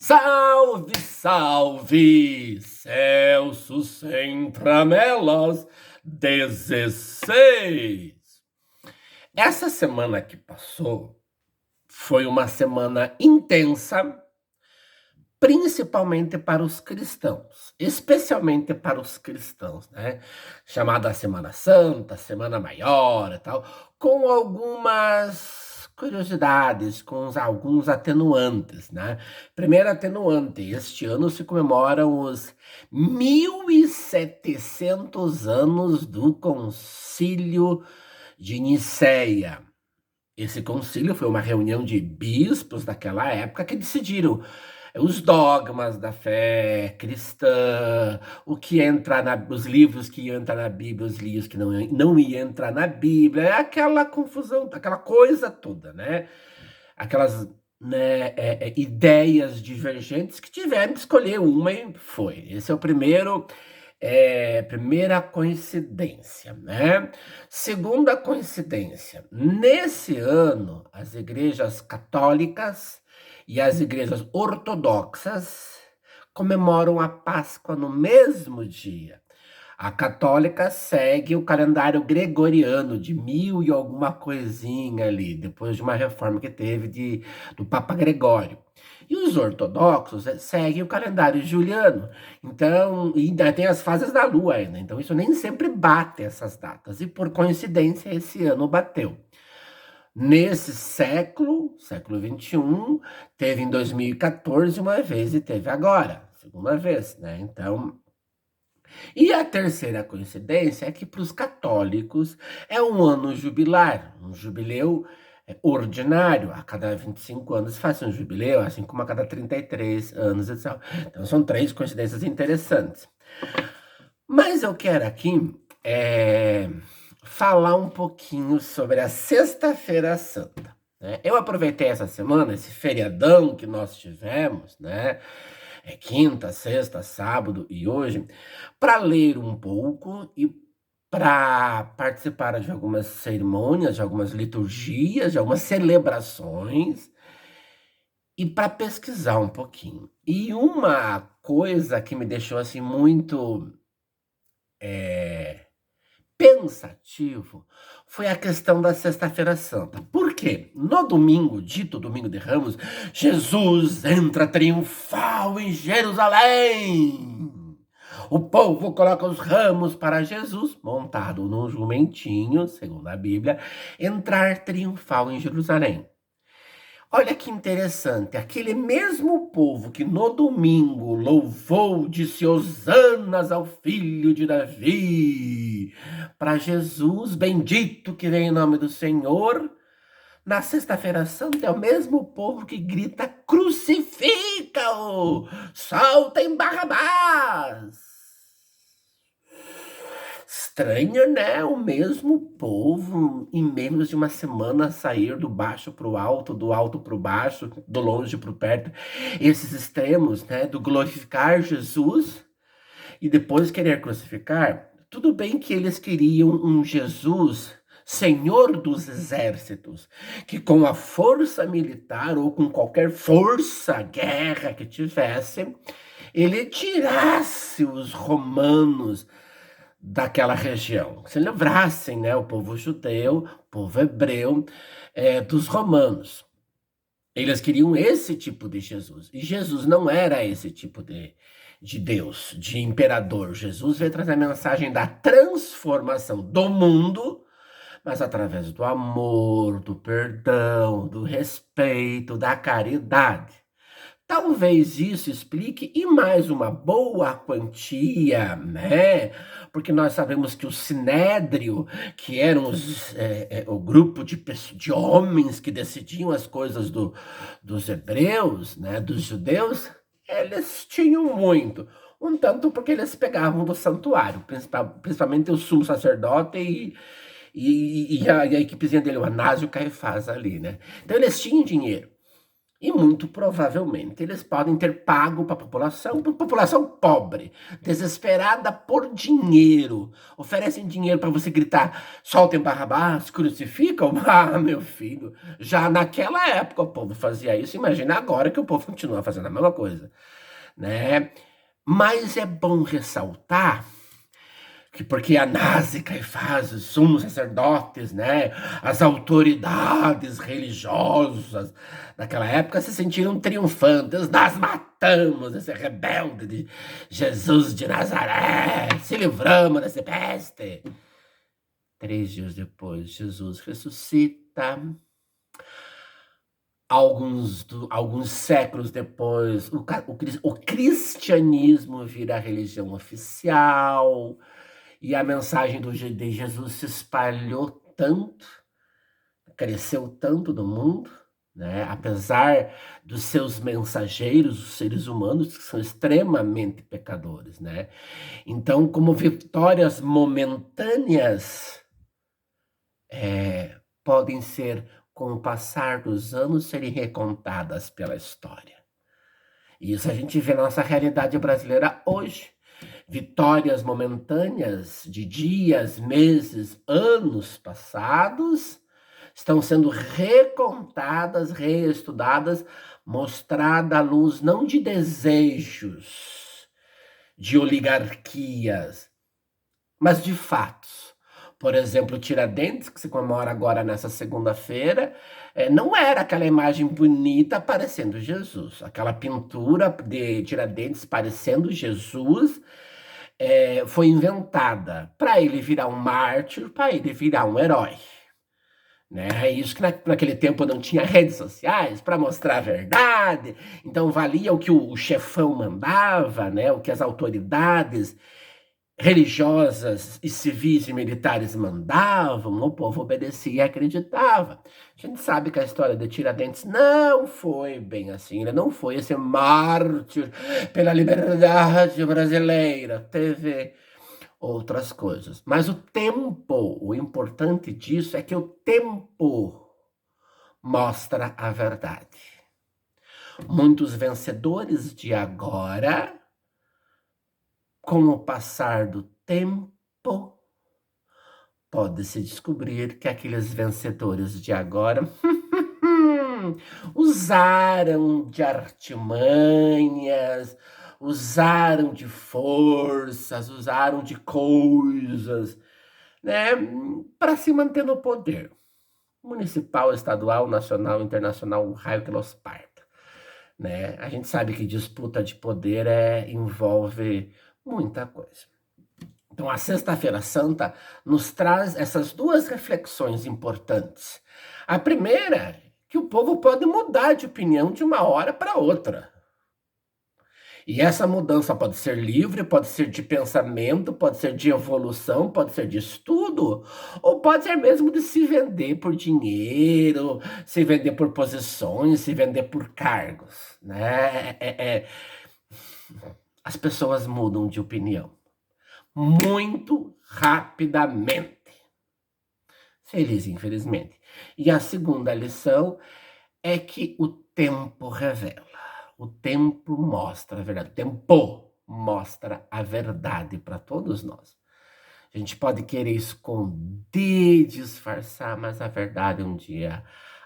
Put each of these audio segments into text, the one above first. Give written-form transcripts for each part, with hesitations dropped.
Salve, salve, Celso sem tramelas 16. Essa semana que passou foi uma semana intensa, principalmente para os cristãos, especialmente para os cristãos, né? Chamada Semana Santa, Semana Maior e tal, com algumas curiosidades, com alguns atenuantes, né? Primeiro atenuante, este ano se comemoram os 1700 anos do Concílio de Nicéia. Esse concílio foi uma reunião de bispos daquela época que decidiram os dogmas da fé cristã, o que entra os livros que iam entrar na Bíblia, os livros que não iam entrar na Bíblia, é aquela confusão, aquela coisa toda, né? Aquelas, né, ideias divergentes que tiveram que escolher uma e foi. Esse é o primeira coincidência, né? Segunda coincidência, nesse ano, as igrejas católicas e as igrejas ortodoxas comemoram a Páscoa no mesmo dia. A católica segue o calendário gregoriano de 1000 e alguma coisinha ali, depois de uma reforma que teve do Papa Gregório. E os ortodoxos seguem o calendário juliano. Então, e ainda tem as fases da lua ainda. Então, isso nem sempre bate essas datas. E por coincidência, esse ano bateu. Nesse século XXI, teve em 2014 uma vez e teve agora, segunda vez, né? Então, e a terceira coincidência é que para os católicos é um ano jubilar, um jubileu ordinário. A cada 25 anos faz um jubileu, assim como a cada 33 anos, etc. Então são três coincidências interessantes. Mas eu quero aqui falar um pouquinho sobre a Sexta-feira Santa, né? Eu aproveitei essa semana, esse feriadão que nós tivemos, né? Quinta, sexta, sábado e hoje, para ler um pouco e para participar de algumas cerimônias, de algumas liturgias, de algumas celebrações e para pesquisar um pouquinho. E uma coisa que me deixou assim muito pensativo foi a questão da Sexta-feira Santa. Por quê? No domingo, dito Domingo de Ramos, Jesus entra triunfal em Jerusalém. O povo coloca os ramos para Jesus, montado num jumentinho, segundo a Bíblia, entrar triunfal em Jerusalém. Olha que interessante, aquele mesmo povo que no domingo louvou, disse hosanas ao filho de Davi, para Jesus, bendito que vem em nome do Senhor, na Sexta-feira Santa é o mesmo povo que grita, crucifica-o, soltem Barrabás. Estranho, né? O mesmo povo, em menos de uma semana, sair do baixo para o alto, do alto para o baixo, do longe para o perto. Esses extremos, né? Do glorificar Jesus e depois querer crucificar. Tudo bem que eles queriam um Jesus Senhor dos exércitos, que com a força militar ou com qualquer força, guerra que tivesse, ele tirasse os romanos daquela região, se livrassem, né, o povo judeu, o povo hebreu, dos romanos. Eles queriam esse tipo de Jesus. E Jesus não era esse tipo de Deus, de imperador. Jesus veio trazer a mensagem da transformação do mundo, mas através do amor, do perdão, do respeito, da caridade. Talvez isso explique, e mais uma boa quantia, né? Porque nós sabemos que o Sinédrio, que eram o grupo de homens que decidiam as coisas dos hebreus, né, dos judeus, eles tinham muito. Um tanto porque eles pegavam do santuário, principalmente o sumo sacerdote e a equipezinha dele, o Anás e o Caifás ali, né? Então eles tinham dinheiro. E muito provavelmente eles podem ter pago para a população pobre, desesperada por dinheiro. Oferecem dinheiro para você gritar: soltem Barrabás, crucificam. Ah, meu filho, já naquela época o povo fazia isso, imagina agora que o povo continua fazendo a mesma coisa, né? Mas é bom ressaltar que porque Anás e Caifás, os sumos sacerdotes, né, as autoridades religiosas daquela época se sentiram triunfantes. Nós matamos esse rebelde de Jesus de Nazaré, se livramos dessa peste. 3 dias depois, Jesus ressuscita. Alguns séculos depois, o cristianismo vira a religião oficial. E a mensagem de Jesus se espalhou tanto, cresceu tanto no mundo, né? Apesar dos seus mensageiros, os seres humanos, que são extremamente pecadores, né? Então, como vitórias momentâneas, podem ser, com o passar dos anos, serem recontadas pela história. E isso a gente vê na nossa realidade brasileira hoje. Vitórias momentâneas de dias, meses, anos passados estão sendo recontadas, reestudadas, mostrada à luz não de desejos, de oligarquias, mas de fatos. Por exemplo, Tiradentes, que se comemora agora nessa segunda-feira, não era aquela imagem bonita parecendo Jesus. Aquela pintura de Tiradentes parecendo Jesus foi inventada para ele virar um mártir, para ele virar um herói. Né? É isso que naquele tempo não tinha redes sociais para mostrar a verdade, então valia o que o chefão mandava, né? O que as autoridades religiosas e civis e militares mandavam, o povo obedecia e acreditava. A gente sabe que a história de Tiradentes não foi bem assim, ele não foi esse mártir pela liberdade brasileira, teve outras coisas. Mas o importante disso é que o tempo mostra a verdade. Muitos vencedores de agora, com o passar do tempo, pode-se descobrir que aqueles vencedores de agora usaram de artimanhas, usaram de forças, usaram de coisas, né, para se manter no poder. Municipal, estadual, nacional, internacional, um raio que los parta, né? A gente sabe que disputa de poder envolve muita coisa. Então, a Sexta-feira Santa nos traz essas duas reflexões importantes. A primeira, que o povo pode mudar de opinião de uma hora para outra. E essa mudança pode ser livre, pode ser de pensamento, pode ser de evolução, pode ser de estudo, ou pode ser mesmo de se vender por dinheiro, se vender por posições, se vender por cargos, né? As pessoas mudam de opinião muito rapidamente. Feliz, infelizmente. E a segunda lição é que o tempo revela. O tempo mostra a verdade. O tempo mostra a verdade para todos nós. A gente pode querer esconder, disfarçar, mas a verdade um dia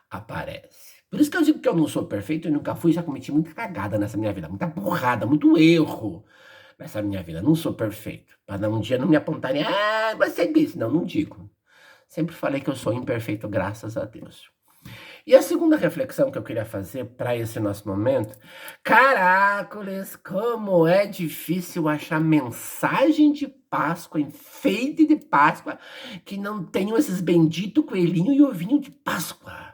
aparece. Por isso que eu digo que eu não sou perfeito, eu nunca fui, já cometi muita cagada nessa minha vida, muita burrada, muito erro nessa minha vida. Não sou perfeito. Para um dia não me apontarem, você disse. Não, não digo. Sempre falei que eu sou imperfeito, graças a Deus. E a segunda reflexão que eu queria fazer para esse nosso momento, caracoles, como é difícil achar mensagem de Páscoa, enfeite de Páscoa, que não tenham esses benditos coelhinho e ovinho de Páscoa.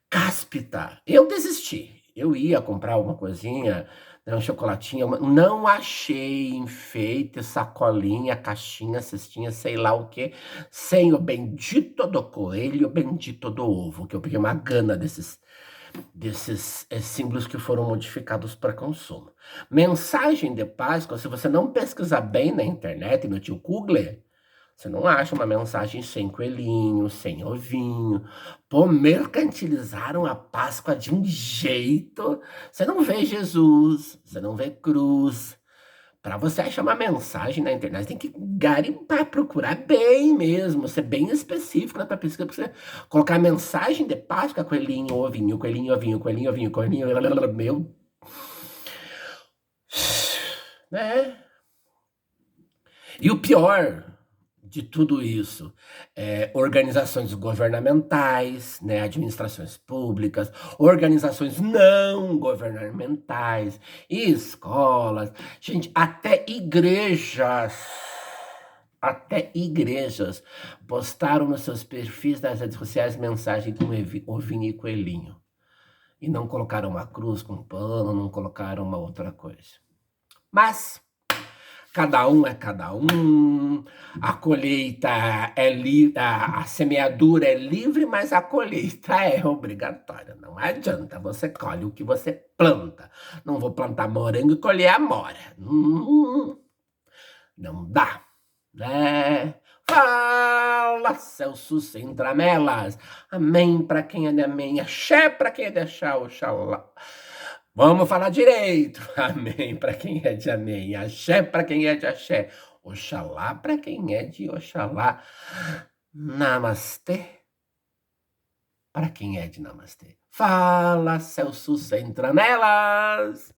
Cáspita, eu desisti. Eu ia comprar alguma coisinha, né, um chocolatinho, não achei enfeite, sacolinha, caixinha, cestinha, sei lá o que, sem o bendito do coelho, o bendito do ovo, que eu peguei uma gana desses símbolos que foram modificados para consumo. Mensagem de Páscoa, se você não pesquisar bem na internet, no tio Google, Você não acha uma mensagem sem coelhinho, sem ovinho. Pô, mercantilizaram a Páscoa de um jeito. Você não vê Jesus, você não vê cruz. Para você achar uma mensagem na internet, tem que garimpar, procurar bem mesmo, ser bem específico na tua pesquisa, pra você colocar mensagem de Páscoa, coelhinho, ovinho, coelhinho, ovinho, coelhinho, ovinho, coelhinho, meu, né? E o pior de tudo isso, organizações governamentais, né, administrações públicas, organizações não governamentais, escolas, gente, até igrejas postaram nos seus perfis das redes sociais mensagem com ovinho e coelhinho. E não colocaram uma cruz com pano, não colocaram uma outra coisa. Mas cada um é cada um, a colheita é livre, a semeadura é livre, mas a colheita é obrigatória. Não adianta, você colhe o que você planta. Não vou plantar morango e colher amora. Não dá, né? Fala, Celso sem tramelas. Amém para quem é de amém, axé para quem é de axé, oxalá. Vamos falar direito. Amém para quem é de amém, axé para quem é de axé, oxalá para quem é de oxalá. Namastê para quem é de namastê. Fala, Celso sem tramelas.